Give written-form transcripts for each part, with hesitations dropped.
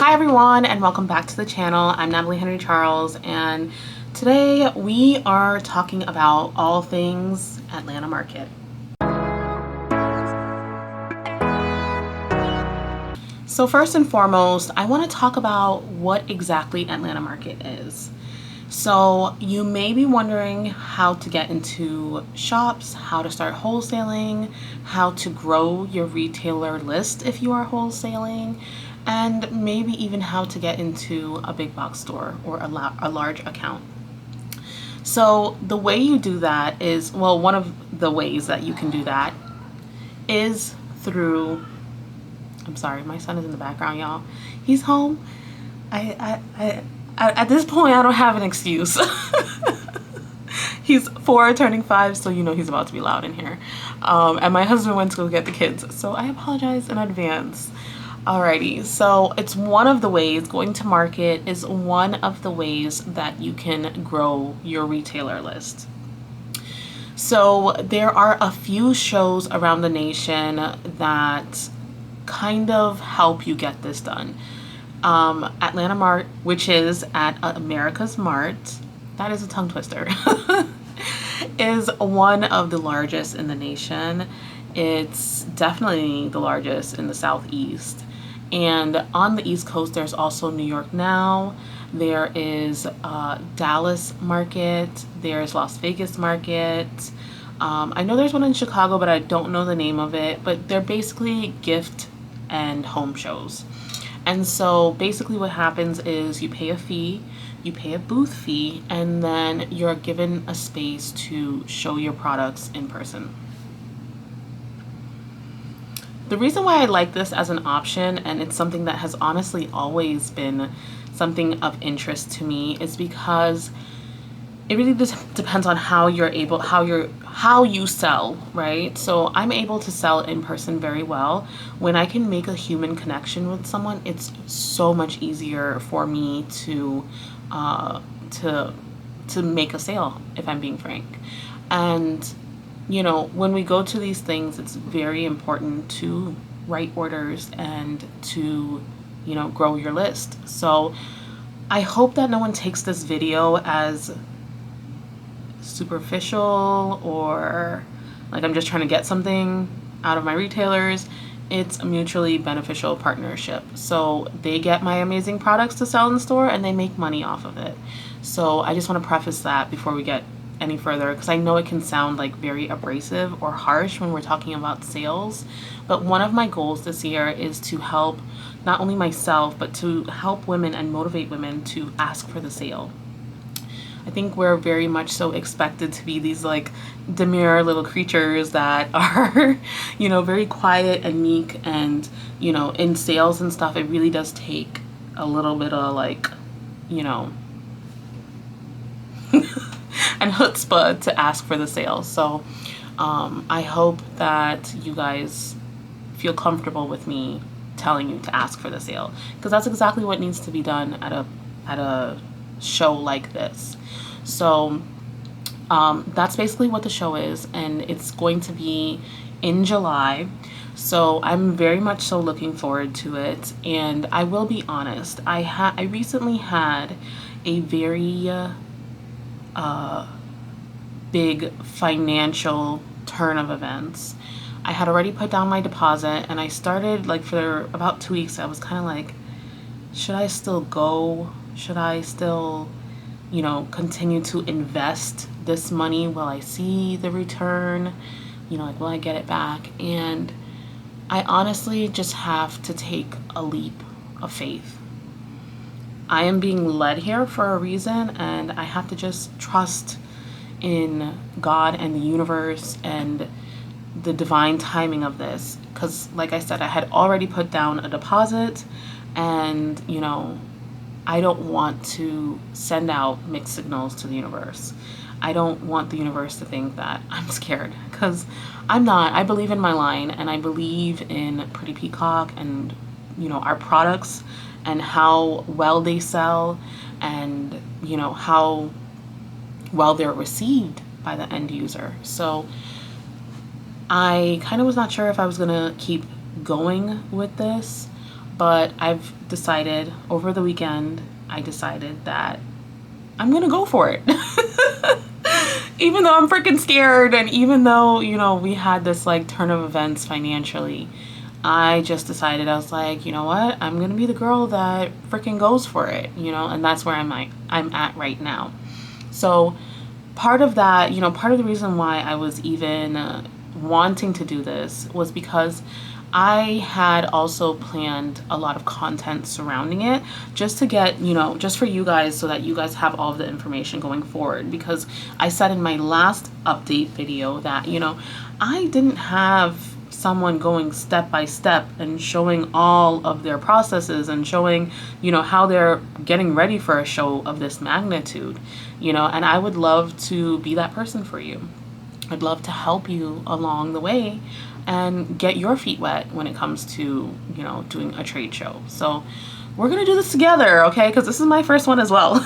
Hi everyone, and welcome back to the channel. I'm Natalie Henry Charles, and today we are talking about all things Atlanta market. So first and foremost, I want to talk about what exactly Atlanta market is. So you may be wondering how to get into shops, how to start wholesaling, how to grow your retailer list if you are wholesaling, and maybe even how to get into a big box store or a large account. So the way you do that is, well, one of the ways that you can do that is through, I'm sorry, my son is in the background, y'all. He's home. At this point, I don't have an excuse. He's 4 turning 5, so you know he's about to be loud in here. And my husband went to go get the kids, so I apologize in advance. Alrighty, so it's one of the ways, going to market is one of the ways that you can grow your retailer list. So there are a few shows around the nation that kind of help you get this done. Atlanta Mart, which is at America's Mart, that is a tongue twister, is one of the largest in the nation. It's definitely the largest in the Southeast. And on the East Coast, there's also New York Now. There is Dallas Market. There's Las Vegas Market. I know there's one in Chicago, but I don't know the name of it. But they're basically gift and home shows. And so basically what happens is you pay a fee, you pay a booth fee, and then you're given a space to show your products in person. The reason why I like this as an option, and it's something that has honestly always been something of interest to me, is because it really just depends on how you sell, right? So I'm able to sell in person very well. When I can make a human connection with someone, it's so much easier for me to make a sale, if I'm being frank. And you know, when we go to these things, it's very important to write orders and to, you know, grow your list. So I hope that no one takes this video as superficial or like I'm just trying to get something out of my retailers. It's a mutually beneficial partnership. So they get my amazing products to sell in the store and they make money off of it. So I just want to preface that before we get any further, because I know it can sound like very abrasive or harsh when we're talking about sales, but one of my goals this year is to help not only myself, but to help women and motivate women to ask for the sale. I think we're very much so expected to be these like demure little creatures that are, you know, very quiet and meek, and, you know, in sales and stuff, it really does take a little bit of like, you know, and chutzpah to ask for the sale. So I hope that you guys feel comfortable with me telling you to ask for the sale, because that's exactly what needs to be done at a show like this. So that's basically what the show is, and it's going to be in July. So I'm very much so looking forward to it. And I will be honest, I recently had a very big financial turn of events. I had already put down my deposit, and I started, like, for about 2 weeks, I was kind of like, should I still go? Should I still, you know, continue to invest this money? Will I see the return? You know, like, will I get it back? And I honestly just have to take a leap of faith. I am being led here for a reason, and I have to just trust in God and the universe and the divine timing of this. Because like I said, I had already put down a deposit, and, you know, I don't want to send out mixed signals to the universe. I don't want the universe to think that I'm scared, because I'm not. I believe in my line, and I believe in Pretty Peacock and, you know, our products and how well they sell, and, you know, how well they're received by the end user. So I kind of was not sure if I was gonna keep going with this. But I've decided over the weekend, I decided that I'm gonna go for it. Even though I'm freaking scared, and even though, you know, we had this like turn of events financially, I just decided, I was like, you know what, I'm gonna be the girl that freaking goes for it, you know, and that's where I'm at right now. So part of that, you know, part of the reason why I was even wanting to do this was because I had also planned a lot of content surrounding it, just to get, you know, just for you guys, so that you guys have all of the information going forward. Because I said in my last update video that, you know, I didn't have someone going step by step and showing all of their processes and showing, you know, how they're getting ready for a show of this magnitude, you know, and I would love to be that person for you. I'd love to help you along the way and get your feet wet when it comes to, you know, doing a trade show. So we're gonna do this together, okay? Because this is my first one as well.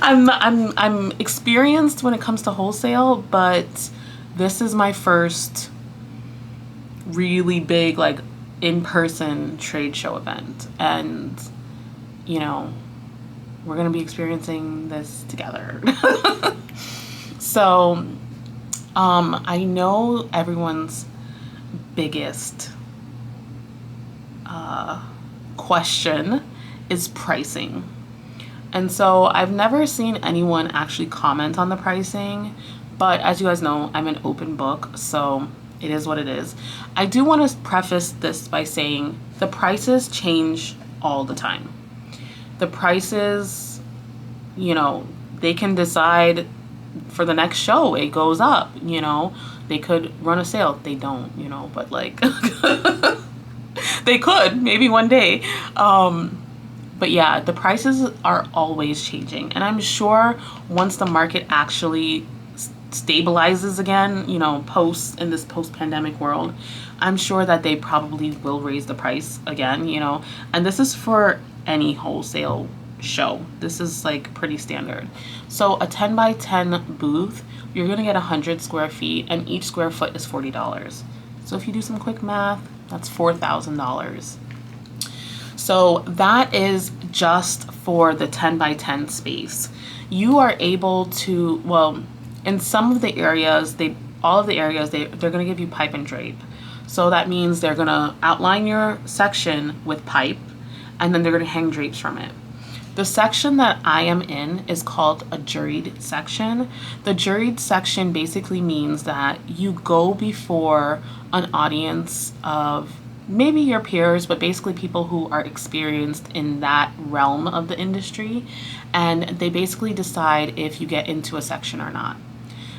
I'm experienced when it comes to wholesale, but this is my first really big, like, in-person trade show event, and you know, we're gonna be experiencing this together. So I know everyone's biggest question is pricing. And so I've never seen anyone actually comment on the pricing, but as you guys know, I'm an open book, so it is what it is. I do want to preface this by saying the prices change all the time. The prices, you know, they can decide for the next show it goes up, you know. They could run a sale. They don't, you know, but like they could maybe one day. But yeah, the prices are always changing, and I'm sure once the market actually stabilizes again, you know, in this post-pandemic world, I'm sure that they probably will raise the price again, you know. And this is for any wholesale show. This is like pretty standard. So a 10 by 10 booth, you're gonna get 100 square feet, and each square foot is $40. So if you do some quick math, that's $4,000. So that is just for the 10 by 10 space. You are able to, well, in some of the areas, they're gonna give you pipe and drape. So that means they're gonna outline your section with pipe, and then they're gonna hang drapes from it. The section that I am in is called a juried section. The juried section basically means that you go before an audience of maybe your peers, but basically people who are experienced in that realm of the industry, and they basically decide if you get into a section or not.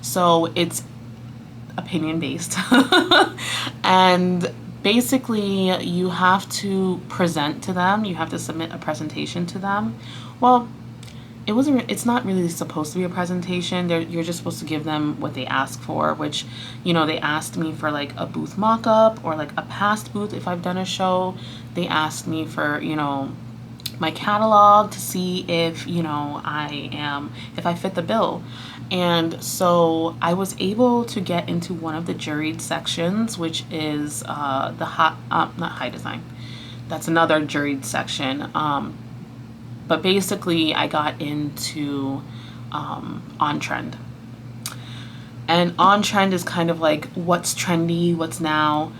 So it's opinion based. And basically you have to present to them, you have to submit a presentation to them. Well, it's not really supposed to be a presentation. You're just supposed to give them what they ask for, which, you know, they asked me for like a booth mock-up or like a past booth if I've done a show. They asked me for, you know, my catalog to see if, you know, if I fit the bill. And so I was able to get into one of the juried sections, which is not high design. That's another juried section. But basically I got into on trend. And on trend is kind of like what's trendy, what's now.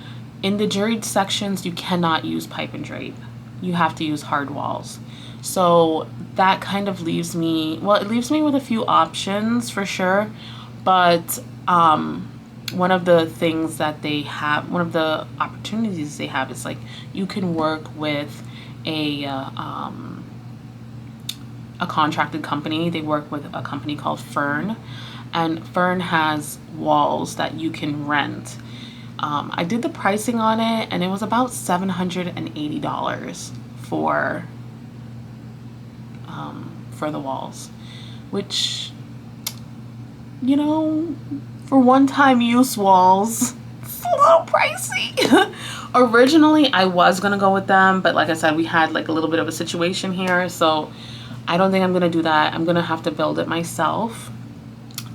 In the juried sections, you cannot use pipe and drape. You have to use hard walls. So that kind of leaves me, well, it leaves me with a few options for sure. But one of the things that they have, one of the opportunities they have is like you can work with a contracted company. They work with a company called Fern, and Fern has walls that you can rent. I did the pricing on it, and it was about $780 for the walls, which, you know, for one-time use walls, it's a little pricey. Originally, I was gonna go with them, but like I said, we had like a little bit of a situation here, so I don't think I'm gonna do that. I'm gonna have to build it myself.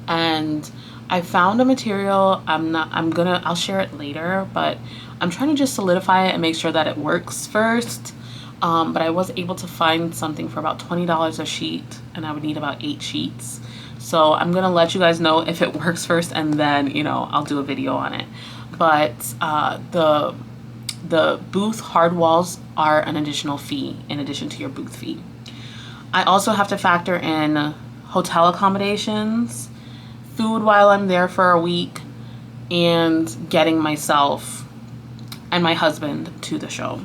And I found a material. I'll share it later, but I'm trying to just solidify it and make sure that it works first. But I was able to find something for about $20 a sheet, and I would need about 8 sheets. So I'm gonna let you guys know if it works first, and then, you know, I'll do a video on it. But the booth hard walls are an additional fee in addition to your booth fee. I also have to factor in hotel accommodations, food while I'm there for a week, and getting myself and my husband to the show.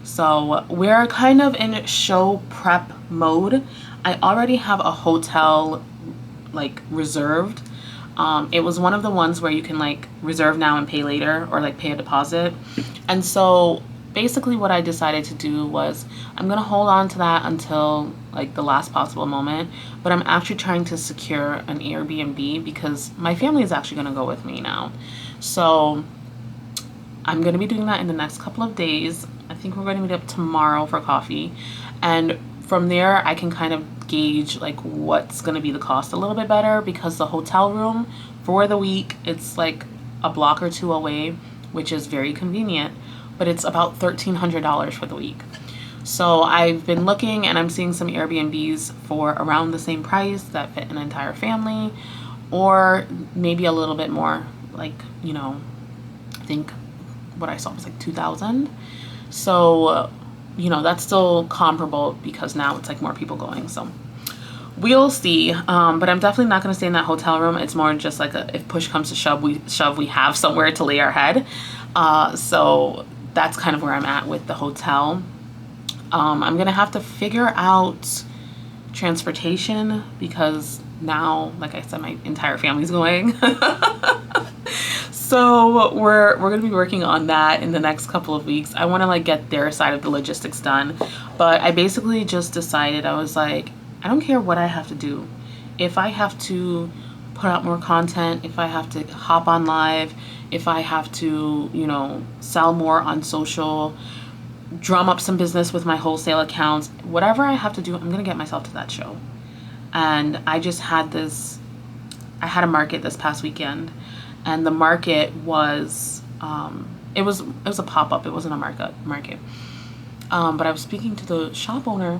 So we're kind of in show prep mode. I already have a hotel like reserved. It was one of the ones where you can like reserve now and pay later, or like pay a deposit. And so basically what I decided to do was I'm gonna hold on to that until like the last possible moment, but I'm actually trying to secure an Airbnb because my family is actually gonna go with me now. So I'm gonna be doing that in the next couple of days. I think we're gonna meet up tomorrow for coffee, and from there I can kind of gauge like what's gonna be the cost a little bit better, because the hotel room for the week, it's like a block or two away, which is very convenient, but it's about $1,300 for the week. So I've been looking, and I'm seeing some Airbnbs for around the same price that fit an entire family, or maybe a little bit more, like, you know, I think what I saw was like 2,000. So you know, that's still comparable because now it's like more people going. So we'll see. But I'm definitely not going to stay in that hotel room. It's more just like if push comes to shove, we have somewhere to lay our head. So that's kind of where I'm at with the hotel. I'm going to have to figure out transportation because now, like I said, my entire family's going. So we're gonna be working on that in the next couple of weeks. I want to like get their side of the logistics done, but I basically just decided, I was like, I don't care what I have to do. If I have to put out more content, if I have to hop on live, if I have to, you know, sell more on social, drum up some business with my wholesale accounts, whatever I have to do, I'm gonna get myself to that show. And I just had I had a market this past weekend. And the market was, it was a pop-up. It wasn't a market. But I was speaking to the shop owner,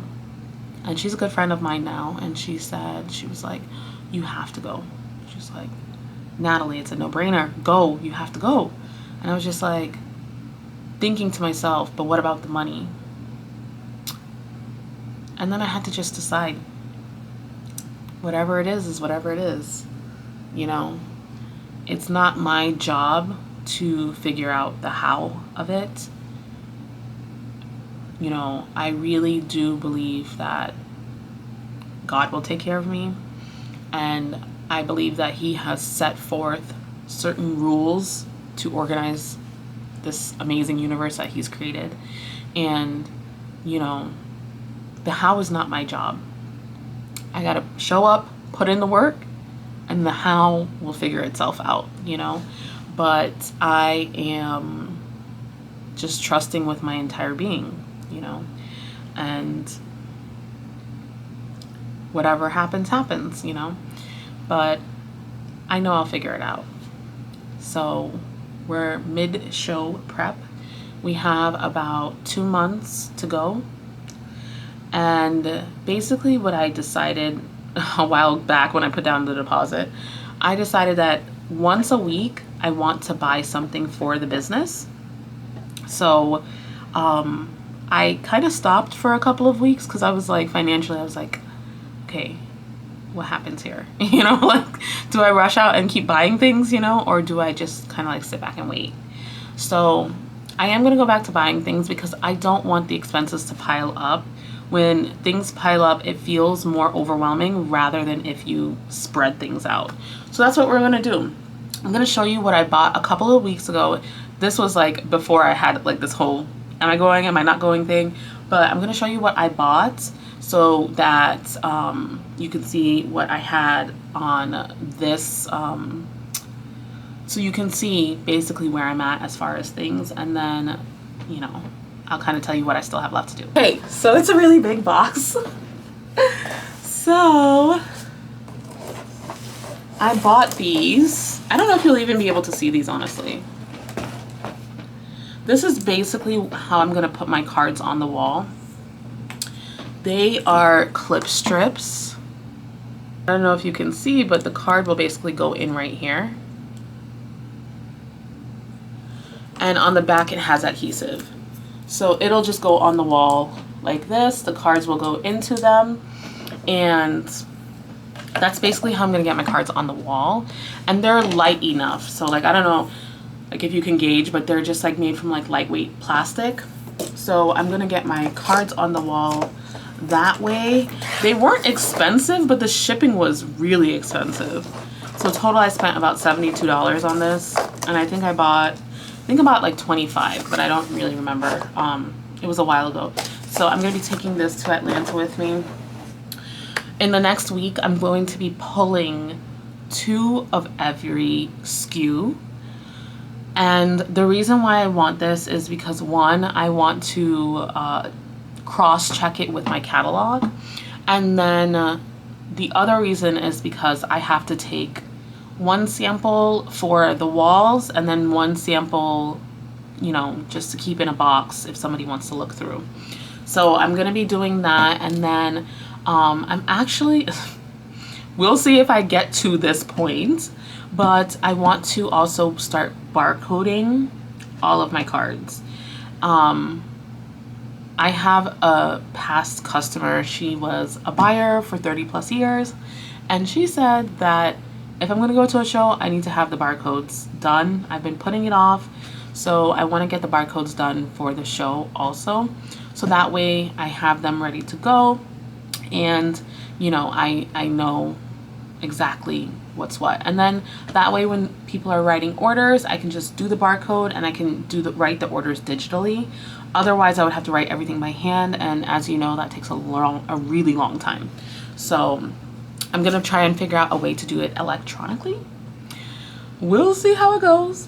and she's a good friend of mine now. And she was like, you have to go. She's like, Natalie, it's a no-brainer. Go, you have to go. And I was just like thinking to myself, but what about the money? And then I had to just decide, whatever it is whatever it is, you know? It's not my job to figure out the how of it. You know, I really do believe that God will take care of me. And I believe that He has set forth certain rules to organize this amazing universe that He's created. And, you know, the how is not my job. I gotta show up, put in the work, and the how will figure itself out, you know. But I am just trusting with my entire being, you know, and whatever happens, happens, you know. But I know I'll figure it out. So we're mid-show prep. We have about 2 months to go. And basically what I decided a while back when I put down the deposit, I decided that once a week I want to buy something for the business. So I kind of stopped for a couple of weeks because I was like, financially, I was like, okay, what happens here? You know, like, do I rush out and keep buying things, you know, or do I just kind of like sit back and wait? So I am going to go back to buying things because I don't want the expenses to pile up. When things pile up, it feels more overwhelming rather than if you spread things out. So that's what we're gonna do. I'm gonna show you what I bought a couple of weeks ago. This was like before I had like this whole am I going, am I not going thing. But I'm gonna show you what I bought so that you can see what I had on this. So you can see basically where I'm at as far as things, and then, you know, I'll kind of tell you what I still have left to do. Okay, so it's a really big box. So I bought these. I don't know if you'll even be able to see these, honestly. This is basically how I'm gonna put my cards on the wall. They are clip strips. I don't know if you can see, but the card will basically go in right here. And on the back it has adhesive. So it'll just go on the wall like this. The cards will go into them. And that's basically how I'm gonna get my cards on the wall. And they're light enough. So like, I don't know like if you can gauge, but they're just like made from like lightweight plastic. So I'm gonna get my cards on the wall that way. They weren't expensive, but the shipping was really expensive. So total I spent about $72 on this. And I think I bought, about like 25, but I don't really remember. It was a while ago. So I'm gonna be taking this to Atlanta with me. In the next week, I'm going to be pulling 2 of every SKU. And the reason why I want this is because 1, I want to cross-check it with my catalog. And then the other reason is because I have to take 1 sample for the walls and then 1 sample, you know, just to keep in a box if somebody wants to look through. So I'm gonna be doing that, and then I'm actually, we'll see if I get to this point, but I want to also start barcoding all of my cards. I have a past customer. She was a buyer for 30+ years, and she said that if I'm gonna go to a show, I need to have the barcodes done. I've been putting it off, so I wanna get the barcodes done for the show also. So that way I have them ready to go, and you know, I know exactly what's what. And then that way when people are writing orders, I can just do the barcode and I can write the orders digitally. Otherwise I would have to write everything by hand, and as you know, that takes a really long time. So I'm gonna try and figure out a way to do it electronically. We'll see how it goes.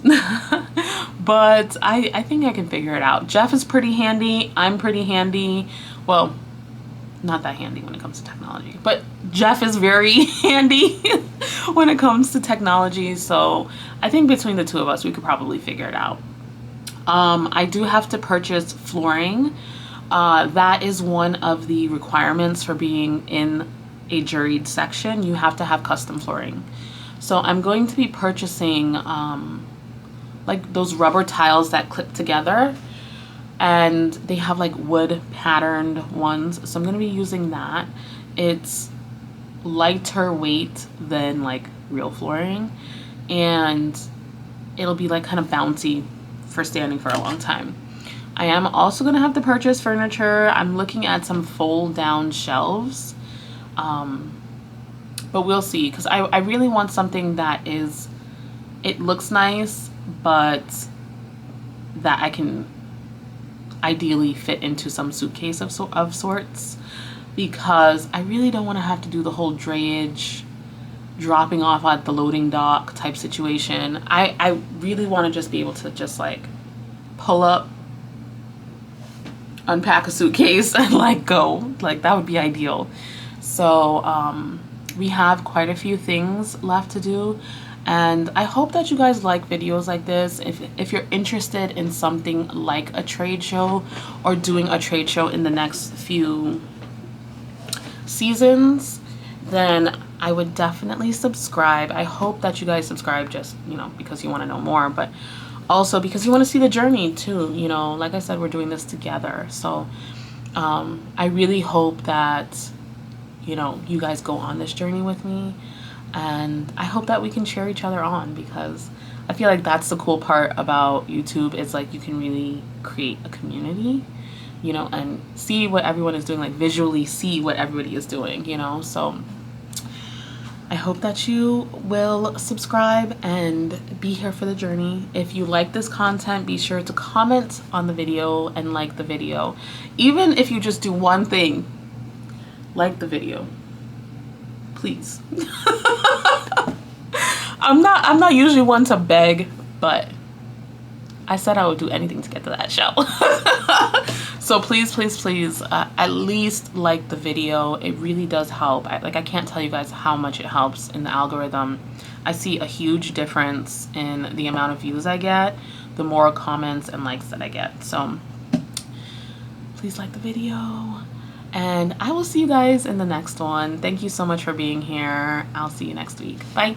But I think I can figure it out. Jeff is pretty handy. I'm pretty handy. Well, not that handy when it comes to technology, but Jeff is very handy when it comes to technology. So I think between the 2 of us, we could probably figure it out. I do have to purchase flooring. That is one of the requirements for being in a juried section. You have to have custom flooring. So I'm going to be purchasing like those rubber tiles that clip together, and they have like wood patterned ones. So I'm going to be using that. It's lighter weight than like real flooring, and it'll be like kind of bouncy for standing for a long time. I am also going to have to purchase furniture. I'm looking at some fold down shelves. But we'll see, because I really want something that is, it looks nice, but that I can ideally fit into some suitcase of sorts, because I really don't want to have to do the whole drayage, dropping off at the loading dock type situation. I really want to just be able to just like pull up, unpack a suitcase, and like go. Like that would be ideal. So we have quite a few things left to do, and I hope that you guys like videos like this. If you're interested in something like a trade show or doing a trade show in the next few seasons, then I would definitely subscribe. I hope that you guys subscribe just, you know, because you want to know more, but also because you want to see the journey too. You know, like I said, we're doing this together. So I really hope that, you know, you guys go on this journey with me, and I hope that we can cheer each other on, because I feel like that's the cool part about YouTube. It's like you can really create a community, you know, and see what everyone is doing, like visually see what everybody is doing, you know. So I hope that you will subscribe and be here for the journey. If you like this content, be sure to comment on the video and like the video. Even if you just do one thing, like the video, please. I'm not usually one to beg, but I said I would do anything to get to that show. So please, please, please, at least like the video. It really does help. I can't tell you guys how much it helps in the algorithm. I see a huge difference in the amount of views I get. the more comments and likes that I get. So please like the video, and I will see you guys in the next one. Thank you so much for being here. I'll see you next week. Bye.